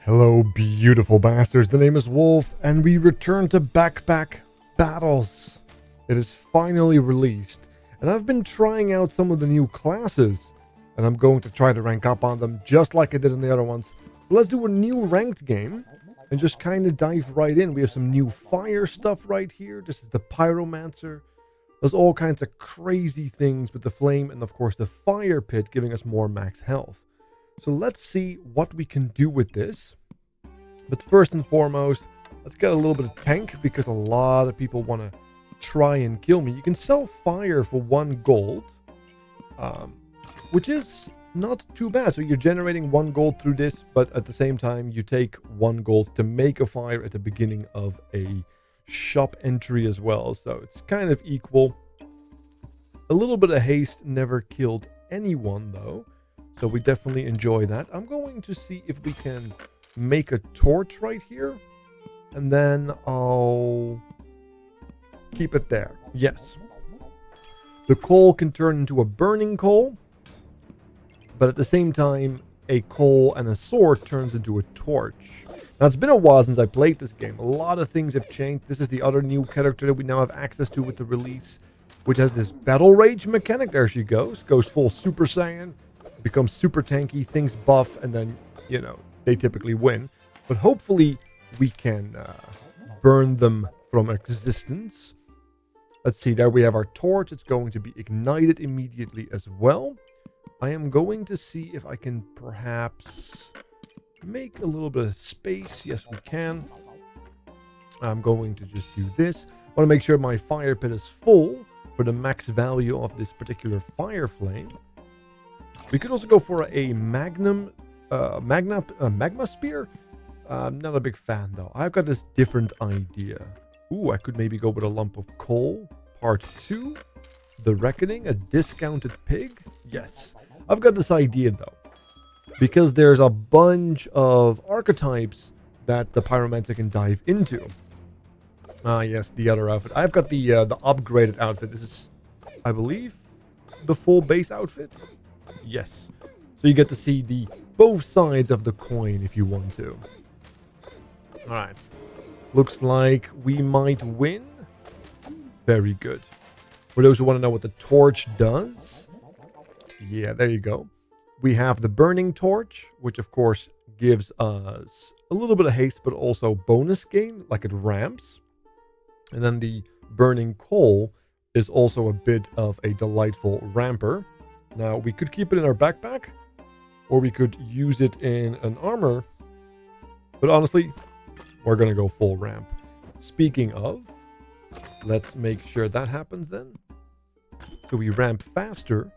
Hello, beautiful bastards. The name is Wolf, and we return to Backpack Battles. It is finally released, and I've been trying out some of the new classes, and I'm going to try to rank up on them just like I did in the other ones. So let's do a new ranked game and just kind of dive right in. We have some new fire stuff right here. This is the Pyromancer. There's all kinds of crazy things with the flame and, of course, the fire pit giving us more max health. So let's see what we can do with this. But first and foremost, let's get a little bit of tank because a lot of people want to try and kill me. You can sell fire for 1 gold, which is not too bad. So you're generating 1 gold through this, but at the same time, you take 1 gold to make a fire at the beginning of a shop entry as well. So it's kind of equal. A little bit of haste never killed anyone though. So we definitely enjoy that. I'm going to see if we can make a torch right here. And then I'll keep it there. Yes. The coal can turn into a burning coal. But at the same time, a coal and a sword turns into a torch. Now, it's been a while since I played this game. A lot of things have changed. This is the other new character that we now have access to with the release, which has this battle rage mechanic. There she goes. Goes full Super Saiyan. Becomes super tanky, things buff, and then, you know, they typically win. But hopefully we can burn them from existence. Let's see, there we have our torch. It's going to be ignited immediately as well. I am going to see if I can perhaps make a little bit of space. Yes, we can. I'm going to just do this. I want to make sure my fire pit is full for the max value of this particular fire flame. We could also go for a magma spear. I'm not a big fan though. I've got this different idea. Ooh, I could maybe go with a lump of coal. Part 2. The Reckoning, a discounted pig. Yes. I've got this idea though. Because there's a bunch of archetypes that the Pyromancer can dive into. Yes, the other outfit. I've got the upgraded outfit. This is, I believe, the full base outfit. Yes. So you get to see the both sides of the coin if you want to. Alright. Looks like we might win. Very good. For those who want to know what the torch does. Yeah, there you go. We have the burning torch, which of course gives us a little bit of haste, but also bonus gain, like it ramps. And then the burning coal is also a bit of a delightful ramper. Now, we could keep it in our backpack, or we could use it in an armor. But honestly, we're going to go full ramp. Speaking of, let's make sure that happens then. So we ramp faster.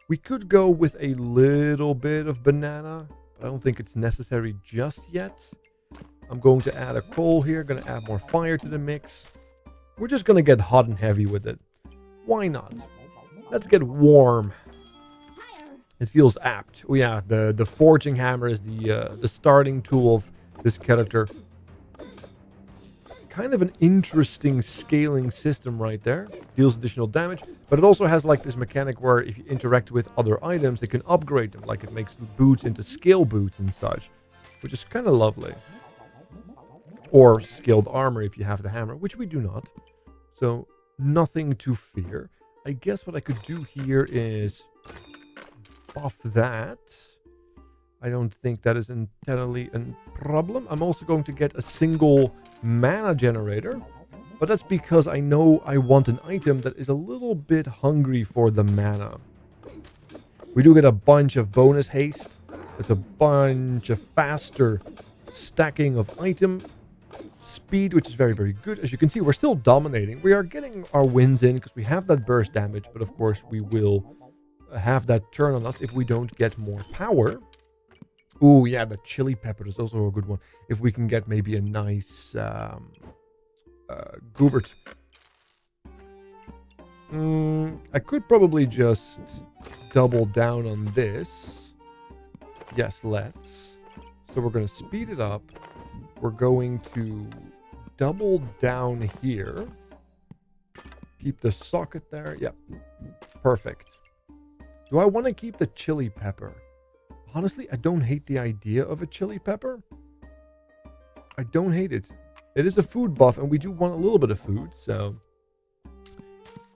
We could go with a little bit of banana, but I don't think it's necessary just yet. I'm going to add a coal here, going to add more fire to the mix. We're just going to get hot and heavy with it. Why not? Let's get warm. It feels apt. Oh yeah, the forging hammer is the starting tool of this character. Kind of an interesting scaling system right there. Deals additional damage, but it also has like this mechanic where if you interact with other items, it can upgrade them. Like it makes the boots into scale boots and such, which is kind of lovely. Or scaled armor if you have the hammer, which we do not. So nothing to fear. I guess what I could do here is buff that. I don't think that is entirely a problem. I'm also going to get a single mana generator. But that's because I know I want an item that is a little bit hungry for the mana. We do get a bunch of bonus haste. There's a bunch of faster stacking of item speed, which is very, very good. As you can see, we're still dominating. We are getting our wins in because we have that burst damage, but of course we will have that turn on us if we don't get more power. Ooh, yeah, the chili pepper is also a good one. If we can get maybe a nice goobert. I could probably just double down on this. Yes, let's. So we're going to speed it up. We're going to double down here. Keep the socket there. Yep. Perfect. Do I want to keep the chili pepper? Honestly, I don't hate the idea of a chili pepper. I don't hate it. It is a food buff, and we do want a little bit of food, so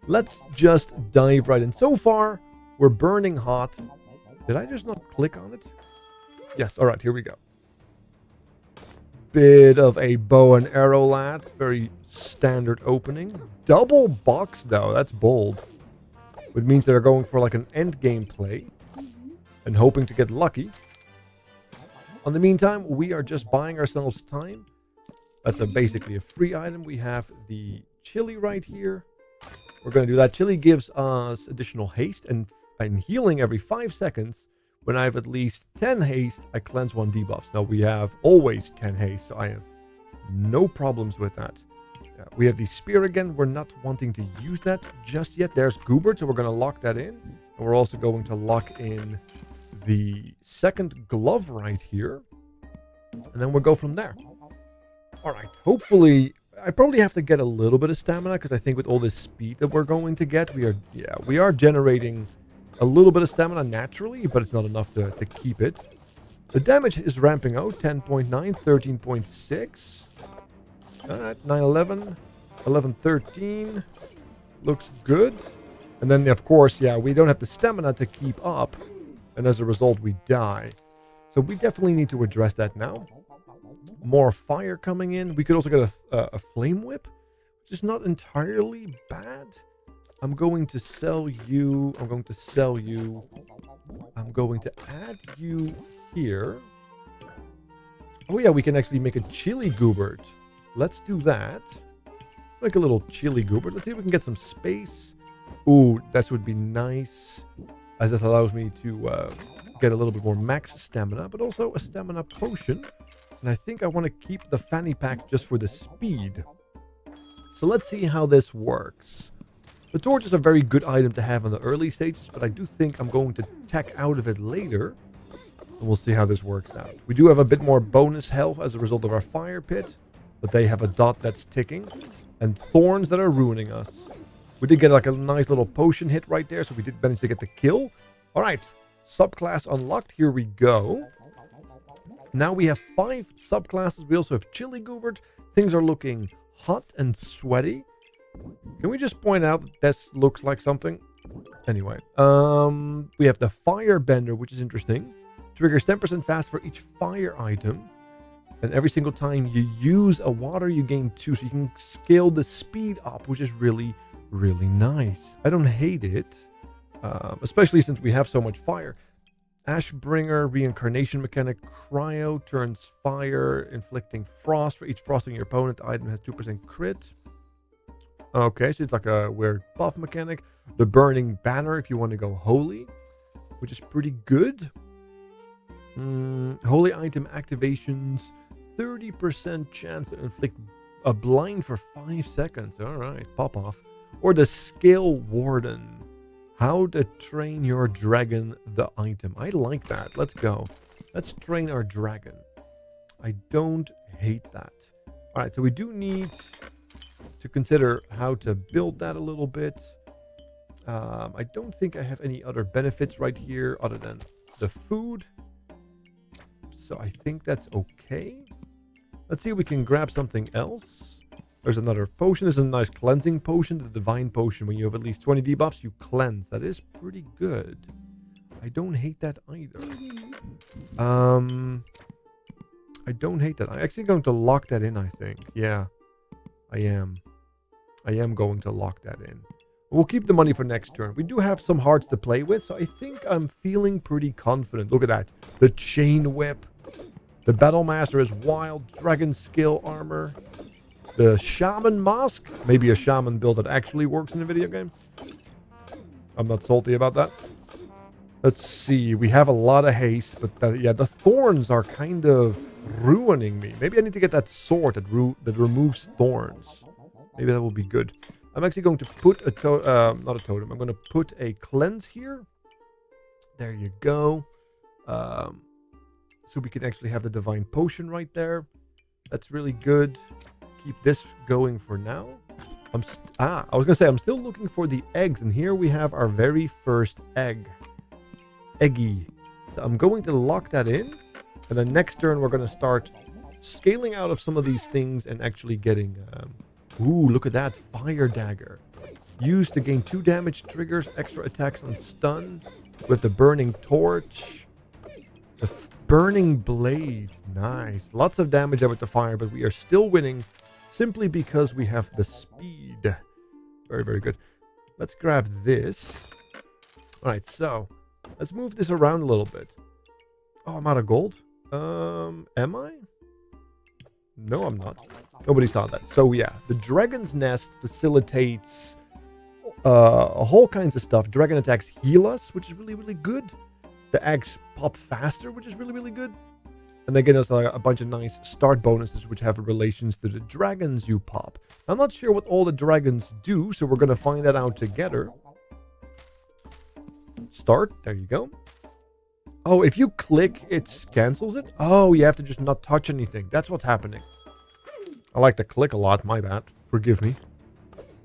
let's just dive right in. So far, we're burning hot. Did I just not click on it? Yes, all right, here we go. Bit of a bow and arrow, lad. Very standard opening. Double box, though. That's bold. Which means they're going for like an end game play and hoping to get lucky. In the meantime, we are just buying ourselves time. That's basically a free item. We have the chili right here. We're going to do that. Chili gives us additional haste and healing every 5 seconds. When I have at least 10 haste, I cleanse 1 debuffs. Now we have always 10 haste, so I have no problems with that. We have the spear again. We're not wanting to use that just yet. There's Goobert, so we're going to lock that in. And we're also going to lock in the second glove right here. And then we'll go from there. All right. Hopefully, I probably have to get a little bit of stamina because I think with all this speed that we're going to get, we are generating a little bit of stamina naturally, but it's not enough to keep it. The damage is ramping out. 10.9, 13.6. Alright, 911, 1113. Looks good. And then, of course, yeah, we don't have the stamina to keep up. And as a result, we die. So we definitely need to address that now. More fire coming in. We could also get a flame whip, which is not entirely bad. I'm going to sell you. I'm going to sell you. I'm going to add you here. Oh, yeah, we can actually make a chili Goobert. Let's do that. Like a little chili Goobert. Let's see if we can get some space. Ooh, that would be nice. As this allows me to get a little bit more max stamina, but also a stamina potion. And I think I want to keep the fanny pack just for the speed. So let's see how this works. The torch is a very good item to have in the early stages, but I do think I'm going to tech out of it later. And we'll see how this works out. We do have a bit more bonus health as a result of our fire pit. But they have a dot that's ticking. And thorns that are ruining us. We did get like a nice little potion hit right there. So we did manage to get the kill. Alright. Subclass unlocked. Here we go. Now we have 5 subclasses. We also have Chili Goobert. Things are looking hot and sweaty. Can we just point out that this looks like something? Anyway. We have the Firebender, which is interesting. Triggers 10% fast for each fire item. And every single time you use a water, you gain 2. So you can scale the speed up, which is really, really nice. I don't hate it. Especially since we have so much fire. Ashbringer, Reincarnation Mechanic, Cryo, turns fire, inflicting frost. For each frosting your opponent, the item has 2% crit. Okay, so it's like a weird buff mechanic. The Burning Banner, if you want to go holy, which is pretty good. Holy item activations. 30% chance to inflict a blind for 5 seconds. Alright, pop off. Or the Scale Warden. How to train your dragon, the item. I like that. Let's go. Let's train our dragon. I don't hate that. Alright, so we do need to consider how to build that a little bit. I don't think I have any other benefits right here other than the food. So I think that's okay. Let's see if we can grab something else. There's another potion. This is a nice cleansing potion. The Divine Potion. When you have at least 20 debuffs, you cleanse. That is pretty good. I don't hate that either. I don't hate that. I'm actually going to lock that in, I think. Yeah, I am. I am going to lock that in. We'll keep the money for next turn. We do have some hearts to play with, so I think I'm feeling pretty confident. Look at that. The Chain Whip. The Battle Master is wild. Dragon Skill Armor. The Shaman Mask. Maybe a Shaman build that actually works in the video game. I'm not salty about that. Let's see. We have a lot of haste, but yeah, the thorns are kind of ruining me. Maybe I need to get that sword that removes thorns. Maybe that will be good. I'm actually going to put a not a totem. I'm going to put a cleanse here. There you go. So we can actually have the Divine Potion right there. That's really good. Keep this going for now. I was going to say, I'm still looking for the eggs. And here we have our very first egg. Eggy. So I'm going to lock that in. And then next turn, we're going to start scaling out of some of these things and actually getting... ooh, look at that. Fire dagger. Used to gain 2 damage, triggers, extra attacks on stun. With the burning torch. The burning blade. Nice. Lots of damage with the fire, but we are still winning simply because we have the speed. Very, very good. Let's grab this. Alright, so let's move this around a little bit. Oh, I'm out of gold. Am I? No, I'm not. Nobody saw that. So yeah, the Dragon's Nest facilitates a whole kinds of stuff. Dragon attacks heal us, which is really, really good. The eggs pop faster, which is really, really good. And they give us a bunch of nice start bonuses, which have relations to the dragons you pop. I'm not sure what all the dragons do, so we're going to find that out together. Start. There you go. Oh, if you click, it cancels it? Oh, you have to just not touch anything. That's what's happening. I like to click a lot. My bad. Forgive me.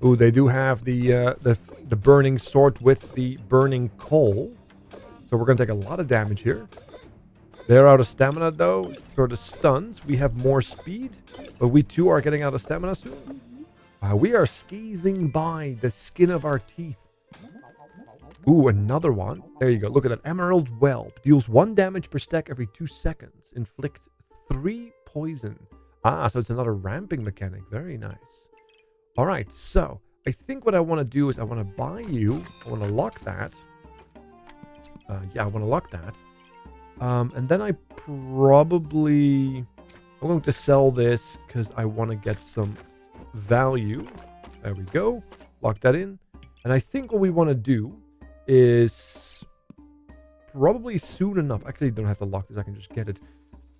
Ooh, they do have the burning sword with the burning coal. So we're going to take a lot of damage here. They're out of stamina, though. For the stuns, we have more speed. But we, too, are getting out of stamina soon. We are scathing by the skin of our teeth. Ooh, another one. There you go. Look at that. Emerald Whelp. Deals 1 damage per stack every 2 seconds. Inflict 3 poison. Ah, so it's another ramping mechanic. Very nice. Alright, so I think what I want to do is I want to buy you. I want to lock that. Yeah, I want to lock that. And then I probably... I'm going to sell this because I want to get some value. There we go. Lock that in. And I think what we want to do is probably soon enough. Actually, you don't have to lock this. I can just get it.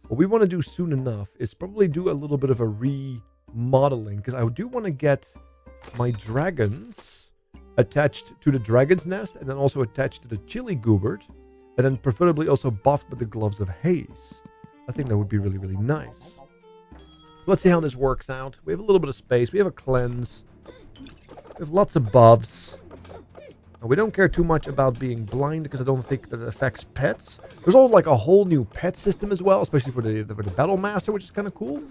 What we want to do soon enough is probably do a little bit of a remodeling, because I do want to get my dragons attached to the Dragon's Nest and then also attached to the Chili Goobert, and then preferably also buffed with the Gloves of Haste. I think that would be really, really nice. Let's see how this works out. We have a little bit of space. We have a cleanse. We have lots of buffs. And we don't care too much about being blind because I don't think that it affects pets. There's also like a whole new pet system as well, especially for the Battle Master, which is kind of cool.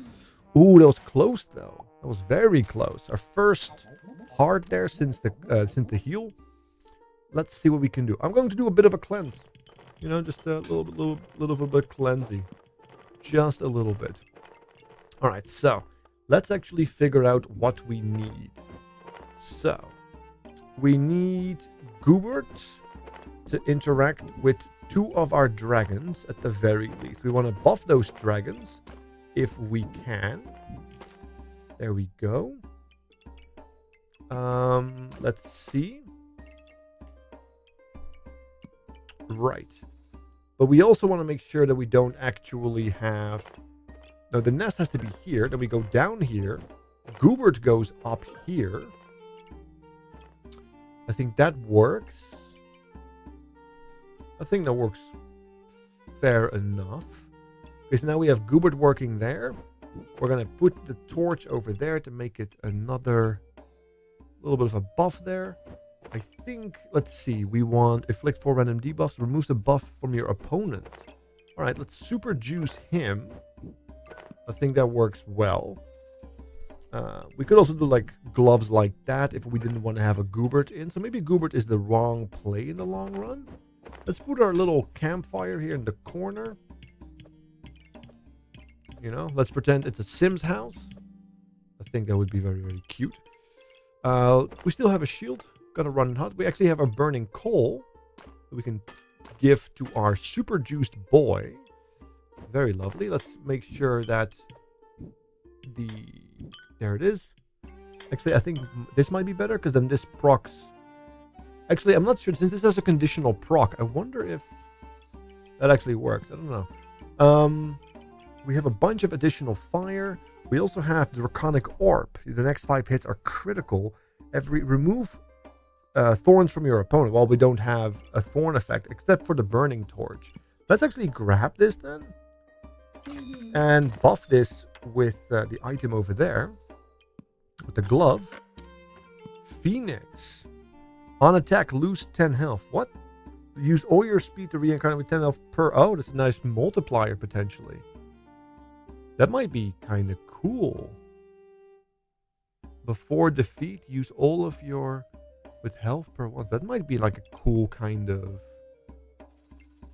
Ooh, that was close though. That was very close. Our first heart there since the heal. Let's see what we can do. I'm going to do a bit of a cleanse. You know, just a little bit cleansy. Just a little bit. All right, so let's actually figure out what we need. So we need Goobert to interact with 2 of our dragons at the very least. We want to buff those dragons if we can. There we go. Let's see. Right. But we also want to make sure that we don't actually have... No, the nest has to be here. Then we go down here. Goobert goes up here. I think that works. I think that works fair enough. Because now we have Goobert working there. We're going to put the torch over there to make it another little bit of a buff there. I think, let's see, we want inflict 4 random debuffs, removes a buff from your opponent. Alright, let's super juice him. I think that works well. We could also do like gloves like that if we didn't want to have a Goobert in. So maybe Goobert is the wrong play in the long run. Let's put our little campfire here in the corner. You know, let's pretend it's a Sims house. I think that would be very, very cute. We still have a shield. Got a running hut. We actually have a burning coal that we can give to our super juiced boy. Very lovely. Let's make sure that there it is. Actually, I think this might be better because then this procs. Actually, I'm not sure. Since this has a conditional proc, I wonder if that actually works. I don't know. We have a bunch of additional fire. We also have Draconic Orb. The next 5 hits are critical. Remove thorns from your opponent. Well, we don't have a thorn effect except for the burning torch. Let's actually grab this then and buff this with the item over there with the glove. Phoenix on attack, lose 10 health. What? Use all your speed to reincarnate with 10 health per. Oh, that's a nice multiplier potentially. That might be kind of cool. Before defeat, use all of your with health per once. That might be like a cool kind of.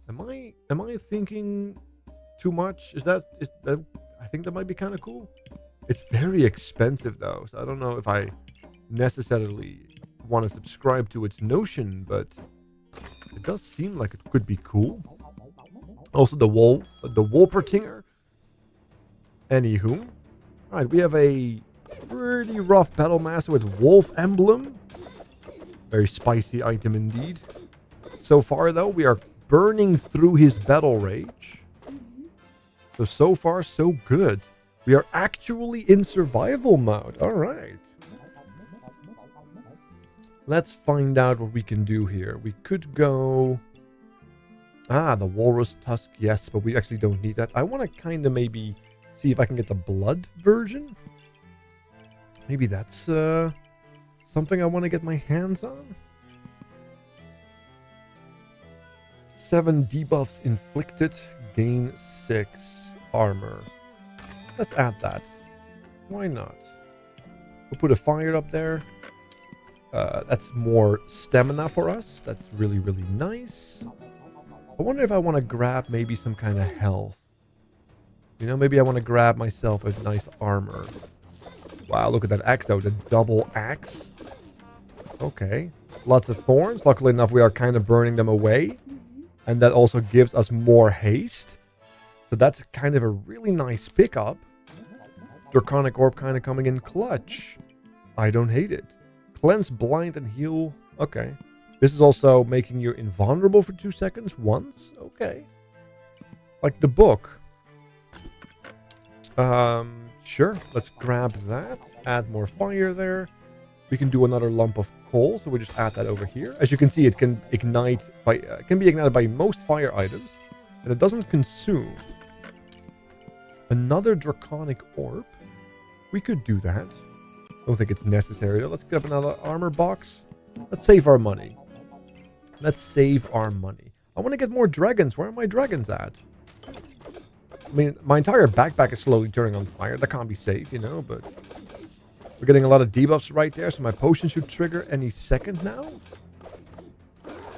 Am I thinking too much? Is that I think that might be kind of cool. It's very expensive though, so I don't know if I necessarily want to subscribe to its notion, but it does seem like it could be cool. Also the Wolpertinger. Anywho. Alright, we have a pretty rough Battle Master with Wolf Emblem. Very spicy item indeed. So far though, we are burning through his battle rage. So far so good. We are actually in survival mode. Alright. Let's find out what we can do here. We could go... the Walrus Tusk, yes, but we actually don't need that. I want to kind of maybe see if I can get the blood version. Maybe that's something I want to get my hands on. 7 debuffs inflicted, gain 6 armor. Let's add that. Why not? We'll put a fire up there. That's more stamina for us. That's really, really nice. I wonder if I want to grab maybe some kind of health. You know, maybe I want to grab myself a nice armor. Wow, look at that axe though. The double axe. Okay. Lots of thorns. Luckily enough, we are kind of burning them away. And that also gives us more haste. So that's kind of a really nice pickup. Draconic Orb kind of coming in clutch. I don't hate it. Cleanse, blind, and heal. Okay. This is also making you invulnerable for 2 seconds once. Okay. Like the book. Sure. Let's grab that. Add more fire there. We can do another lump of coal, so we just add that over here. As you can see, it can ignite by can be ignited by most fire items, and it doesn't consume. Another draconic orb. We could do that. Don't think it's necessary. Let's get up another armor box. Let's save our money. Let's save our money. I want to get more dragons. Where are my dragons at? I mean, my entire backpack is slowly turning on fire. That can't be safe, you know, but we're getting a lot of debuffs right there, so my potion should trigger any second now.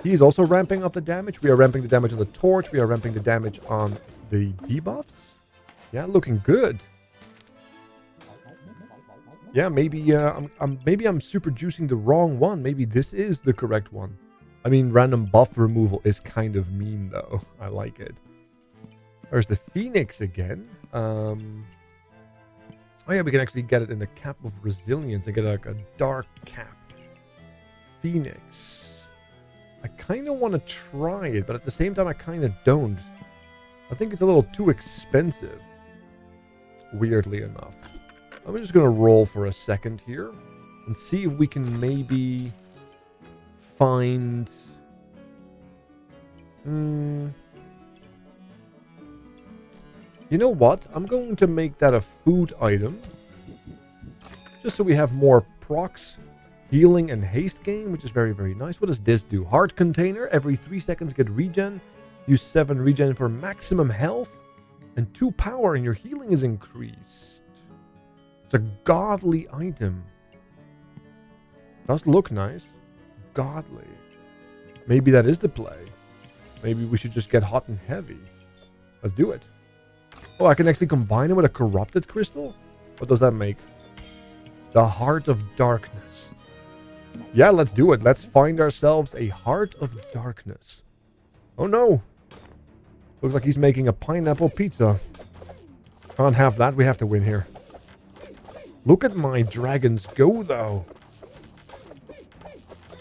He's also ramping up the damage. We are ramping the damage on the torch. We are ramping the damage on the debuffs. Yeah, looking good. Yeah, maybe I'm super juicing the wrong one. Maybe this is the correct one. I mean, random buff removal is kind of mean, though. I like it. There's the Phoenix again. Oh yeah, we can actually get it in the cap of resilience and get like a dark cap. Phoenix. I kind of want to try it, but at the same time, I kind of don't. I think it's a little too expensive. Weirdly enough. I'm just going to roll for a second here and see if we can maybe find... You know what? I'm going to make that a food item. Just so we have more procs, healing, and haste gain, which is very, very nice. What does this do? Heart container. Every 3 seconds get regen. Use 7 regen for maximum health. And 2 power, and your healing is increased. It's a godly item. Does look nice. Godly. Maybe that is the play. Maybe we should just get hot and heavy. Let's do it. Oh, I can actually combine it with a corrupted crystal? What does that make? The Heart of Darkness. Yeah, let's do it. Let's find ourselves a Heart of Darkness. Oh no. Looks like he's making a pineapple pizza. Can't have that. We have to win here. Look at my dragons go, though.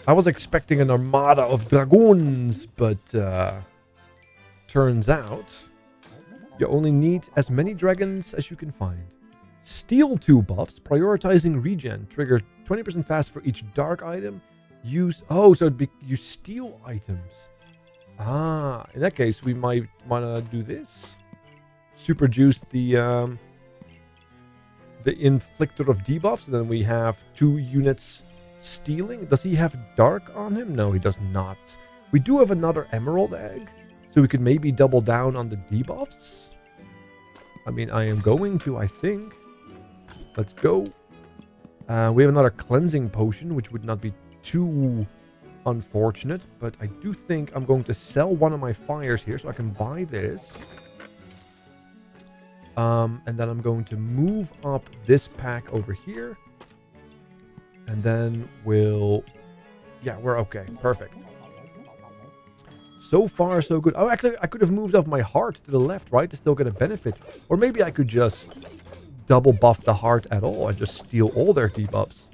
I was expecting an armada of dragoons, but turns out you only need as many dragons as you can find. Steal 2 buffs, prioritizing regen. Trigger 20% fast for each dark item. Use... Oh, so you steal items. Ah, in that case, we might want to do this. Super juice the inflictor of debuffs. And then we have 2 units stealing. Does he have dark on him? No, he does not. We do have another emerald egg, so we could maybe double down on the debuffs. I mean, I am going to, I think. Let's go. We have another cleansing potion, which would not be too unfortunate, but I do think I'm going to sell one of my fires here so I can buy this. And then I'm going to move up this pack over here. And then we'll... Yeah, we're okay. Perfect. So far, so good. Oh, actually, I could have moved up my heart to the left, right? To still get a benefit. Or maybe I could just double buff the heart at all and just steal all their debuffs.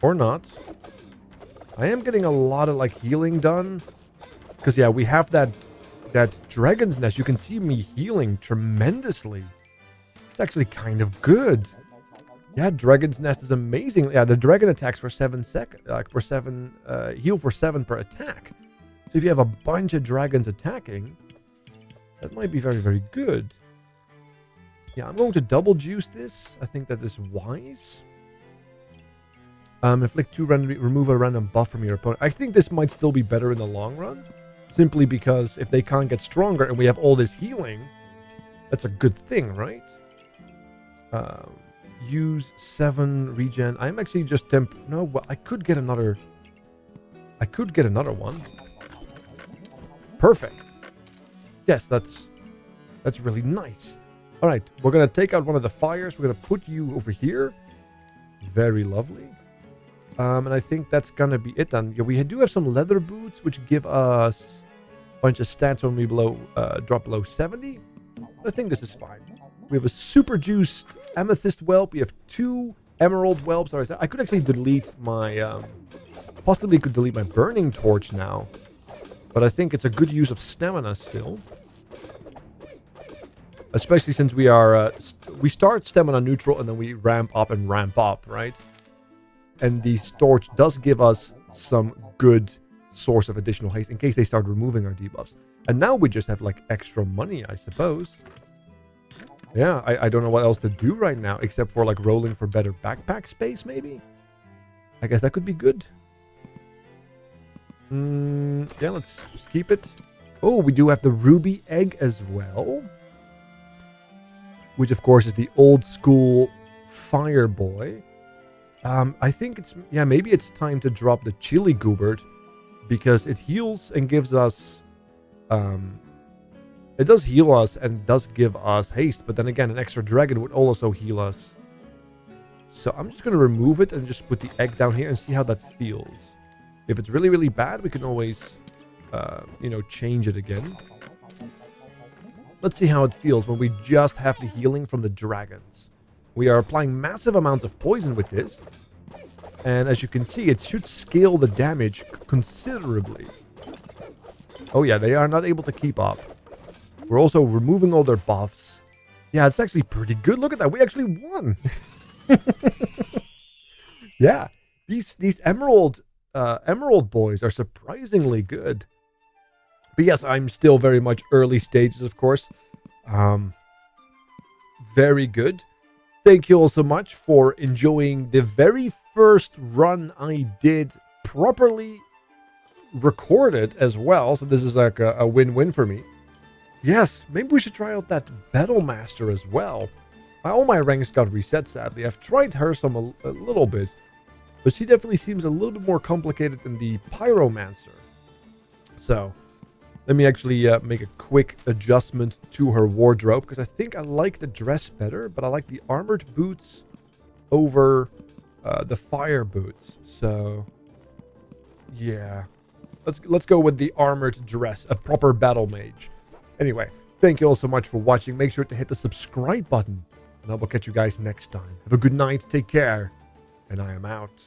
Or not. I am getting a lot of, like, healing done. Because, yeah, we have that dragon's nest. You can see me healing tremendously. It's actually kind of good. Yeah, Dragon's Nest is amazing. Yeah, the dragon attacks for 7 seconds, like for 7, heal for 7 per attack. So if you have a bunch of dragons attacking, that might be very, very good. Yeah, I'm going to double juice this. I think that is wise. Inflict 2 randomly, remove a random buff from your opponent. I think this might still be better in the long run. Simply because if they can't get stronger and we have all this healing, that's a good thing, right? Use 7 regen. I'm actually just no, well, I could get another one. Perfect. Yes, that's really nice. All right, we're gonna take out one of the fires. We're gonna put you over here. Very lovely. And I think that's gonna be it then. Yeah, we do have some leather boots which give us a bunch of stats when we drop below 70. I think this is fine. We have a super juiced amethyst whelp. We have 2 emerald whelps. I could actually delete my... possibly could delete my burning torch now. But I think it's a good use of stamina still. Especially since we are... we start stamina neutral and then we ramp up, right? And the torch does give us some good source of additional haste in case they start removing our debuffs. And now we just have like extra money, I suppose. Yeah, I don't know what else to do right now, except for like rolling for better backpack space, maybe? I guess that could be good. Yeah, let's just keep it. Oh, we do have the ruby egg as well. Which, of course, is the old school fire boy. I think it's... Yeah, maybe it's time to drop the chili goobert. Because it heals and gives us... it does heal us and does give us haste, but then again, an extra dragon would also heal us. So I'm just going to remove it and just put the egg down here and see how that feels. If it's really, really bad, we can always, change it again. Let's see how it feels when we just have the healing from the dragons. We are applying massive amounts of poison with this. And as you can see, it should scale the damage considerably. Oh yeah, they are not able to keep up. We're also removing all their buffs. Yeah, it's actually pretty good. Look at that. We actually won. Yeah. These emerald boys are surprisingly good. But yes, I'm still very much early stages, of course. Very good. Thank you all so much for enjoying the very first run I did properly recorded as well. So this is like a win-win for me. Yes, maybe we should try out that Battle Master as well. All my ranks got reset, sadly. I've tried her a little bit, but she definitely seems a little bit more complicated than the Pyromancer. So, let me actually make a quick adjustment to her wardrobe, because I think I like the dress better, but I like the armored boots over the fire boots. So, yeah. Let's go with the armored dress, a proper battle mage. Anyway, thank you all so much for watching. Make sure to hit the subscribe button, and I will catch you guys next time. Have a good night, take care, and I am out.